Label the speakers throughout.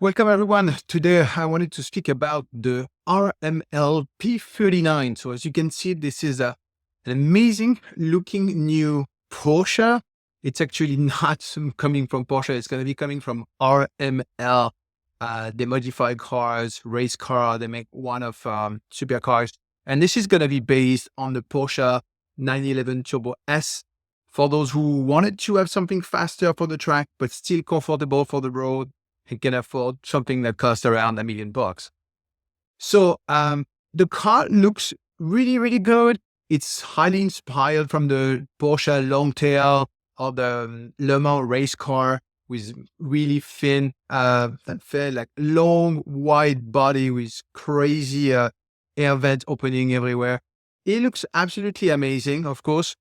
Speaker 1: Welcome everyone. Today I wanted to speak about the RML P39. So as you can see, this is an amazing looking new Porsche. It's actually not coming from Porsche. It's going to be coming from RML. They modify cars, race car. They make one of supercars. And this is going to be based on the Porsche 911 Turbo S. For those who wanted to have something faster for the track, but still comfortable for the road, and can afford something that costs around $1 million. So the car looks really, really good. It's highly inspired from the Porsche Longtail or the Le Mans race car with really thin, like long, wide body with crazy air vent opening everywhere. It looks absolutely amazing, of course.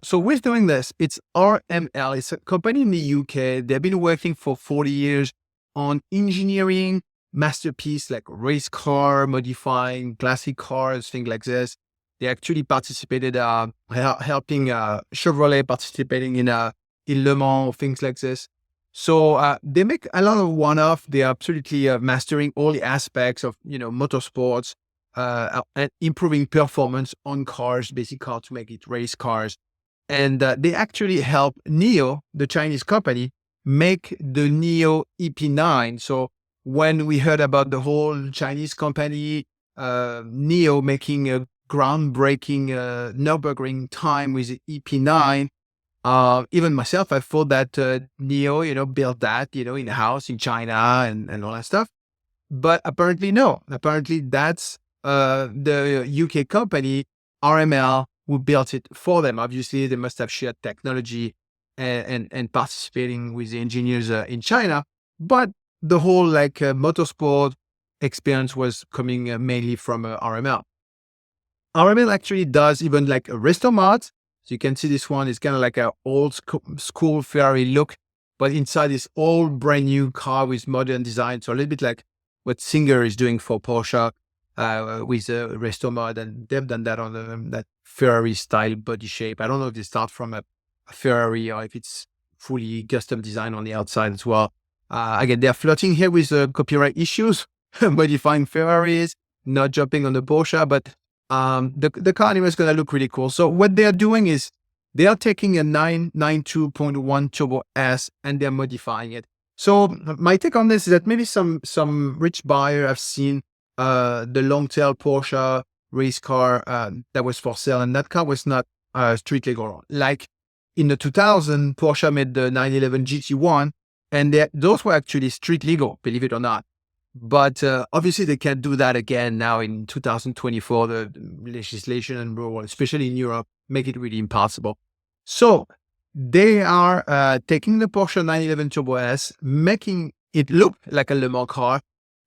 Speaker 1: So with doing this, it's RML. It's a company in the UK. They've been working for 40 years on engineering masterpiece like race car, modifying classic cars, things like this. They actually participated, helping Chevrolet participating in Le Mans, things like this. So they make a lot of one-off. They're absolutely mastering all the aspects of, motorsports, and improving performance on cars, basic cars to make it race cars. And they actually help Nio, the Chinese company, make the Nio EP9. So when we heard about the whole Chinese company, Nio making a groundbreaking Nürburgring time with the EP9, even myself, I thought that Nio, built that, in a house in China and all that stuff. But apparently no. Apparently that's the UK company, RML, who built it for them. Obviously, they must have shared technology and participating with the engineers in China. But the whole motorsport experience was coming mainly from RML. RML actually does even like a resto mod. So you can see this one is kind of like an old school Ferrari look, but inside is all brand new car with modern design. So a little bit like what Singer is doing for Porsche with a resto mod, and they've done that on that Ferrari style body shape. I don't know if they start from a Ferrari or if it's fully custom design on the outside as well. Again, they're flirting here with copyright issues, modifying Ferraris, not jumping on the Porsche, but the car anyway is going to look really cool. So what they're doing is they are taking a 992.1 Turbo S and they're modifying it. So my take on this is that maybe some rich buyer have seen the Longtail Porsche race car that was for sale, and that car was not street legal. Like in the 2000, Porsche made the 911 GT1, and those were actually street legal, believe it or not. But obviously they can't do that again now in 2024. The legislation and rule, especially in Europe, make it really impossible. So they are taking the Porsche 911 Turbo S, making it look like a Le Mans car,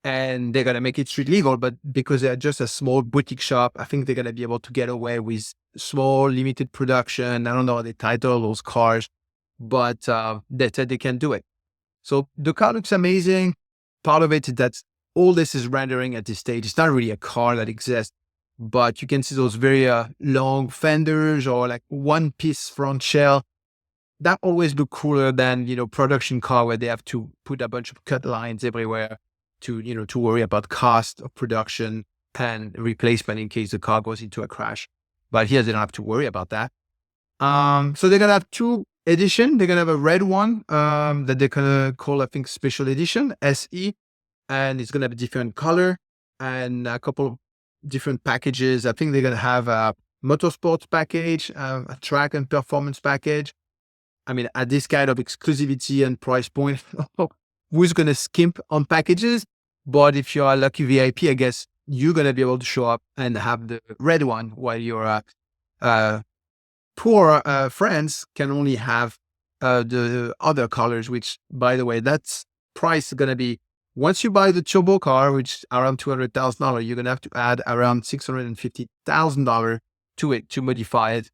Speaker 1: and they're going to make it street legal. But because they're just a small boutique shop, I think they're going to be able to get away with small, limited production. I don't know how they title those cars, but they said they can do it. So the car looks amazing. Part of it is that all this is rendering at this stage. It's not really a car that exists, but you can see those very long fenders or like one piece front shell. That always look cooler than, production car where they have to put a bunch of cut lines everywhere to worry about cost of production and replacement in case the car goes into a crash. But here they don't have to worry about that. So they're going to have two editions. They're going to have a red one that they're going to call, I think, Special Edition, SE. And it's going to have a different color and a couple of different packages. I think they're going to have a motorsports package, a track and performance package. I mean, at this kind of exclusivity and price point, who's going to skimp on packages? But if you're a lucky VIP, I guess you're going to be able to show up and have the red one, while your poor friends can only have the other colors, which, by the way, that's price is going to be, once you buy the turbo car, which is around $200,000, you're going to have to add around $650,000 to it to modify it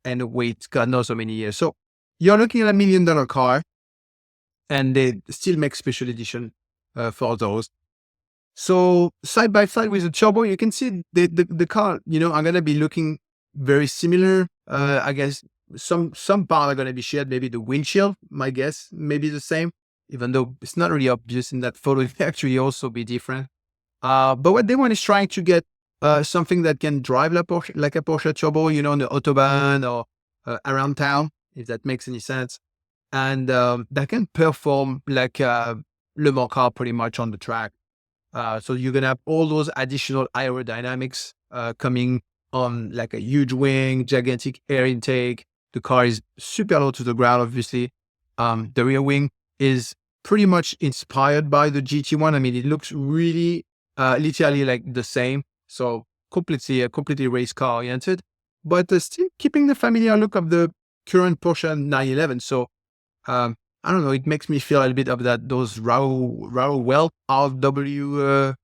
Speaker 1: and wait God knows how many years. So you're looking at $1 million car, and they still make special edition for those. So side by side with the turbo, you can see the car, are going to be looking very similar. I guess some part are going to be shared. Maybe the windshield, my guess, maybe the same. even though it's not really obvious in that photo, it may actually also be different. But what they want is trying to get something that can drive like a Porsche Turbo, on the Autobahn or around town, if that makes any sense. And that can perform like a Le Mans car pretty much on the track. So you're going to have all those additional aerodynamics coming on, like a huge wing, gigantic air intake. The car is super low to the ground, obviously. The rear wing is pretty much inspired by the GT1. I mean, it looks really literally like the same. So completely race car oriented, but still keeping the familiar look of the current Porsche 911. So I don't know, it makes me feel a little bit of those Raoul Welp RWB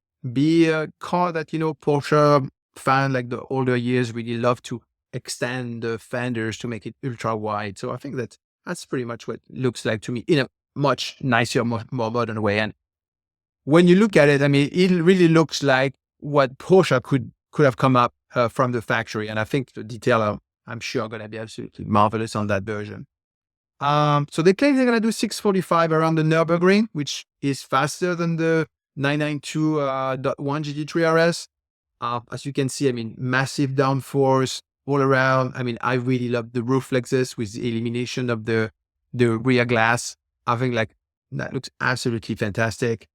Speaker 1: car that, Porsche fan, like the older years, really love to extend the fenders to make it ultra wide. So I think that's pretty much what it looks like to me in a much nicer, more modern way. And when you look at it, I mean, it really looks like what Porsche could have come up from the factory. And I think the detail, I'm sure, are going to be absolutely marvelous on that version. So they claim they're going to do 645 around the Nürburgring, which is faster than the 992.1 GT3 RS. As you can see, I mean, massive downforce all around. I mean, I really love the roof flexes with the elimination of the rear glass. I think like that looks absolutely fantastic.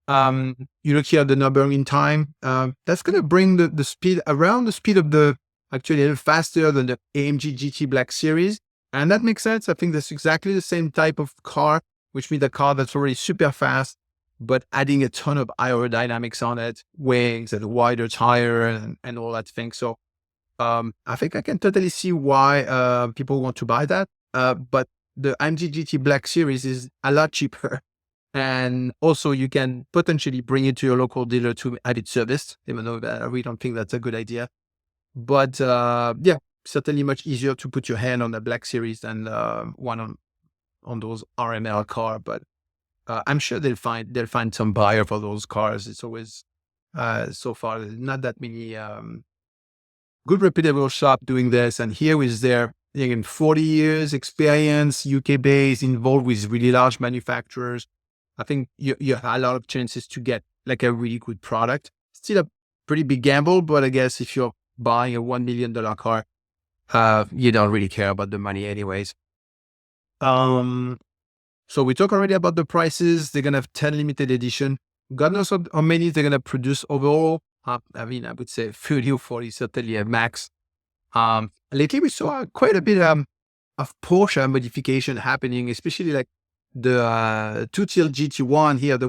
Speaker 1: You look here at the Nürburgring time. That's going to bring the speed around the speed of actually a little faster than the AMG GT Black Series. And that makes sense. I think that's exactly the same type of car, which means a car that's already super fast, but adding a ton of aerodynamics on it, wings and a wider tire and all that thing. So I think I can totally see why people want to buy that. But the AMG GT Black Series is a lot cheaper. And also you can potentially bring it to your local dealer to have it serviced, even though I really don't think that's a good idea. But yeah, certainly much easier to put your hand on the Black Series than one on those RML car. But I'm sure they'll find some buyer for those cars. It's always so far there's not that many good reputable shop doing this. And here is their 40 years experience, UK based, involved with really large manufacturers. I think you have a lot of chances to get like a really good product. Still a pretty big gamble, but I guess if you're buying a $1 million car, you don't really care about the money anyways. So we talked already about the prices. They're going to have 10 limited edition. God knows how many they're going to produce overall. I mean, I would say 30 or 40, certainly a max. Lately we saw quite a bit of Porsche modification happening, especially like the two-tier GT1 here, the